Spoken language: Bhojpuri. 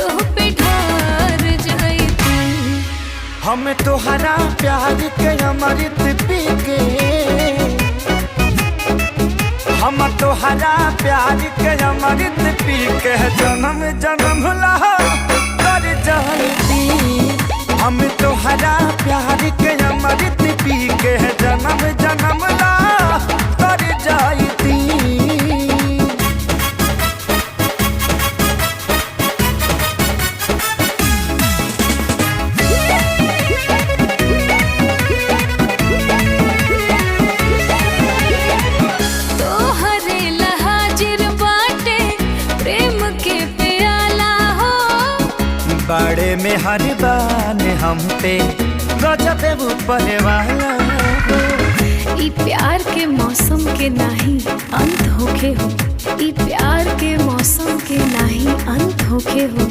तुह पे ढार जाती। हम तोहरा प्यार के अमृत पी के, हम तोहरा प्यार के अमृत पी के जन्म जन्म ला कर जाती। हम तोहरा प्यार के अमृत पी के जन्म जन्म ला कर जाती। बड़े में हर बान हम पे गजब ऊपर वाला। ई प्यार के मौसम के नाही अंत होखे हो, ई प्यार के मौसम के नाही अंत होखे हो।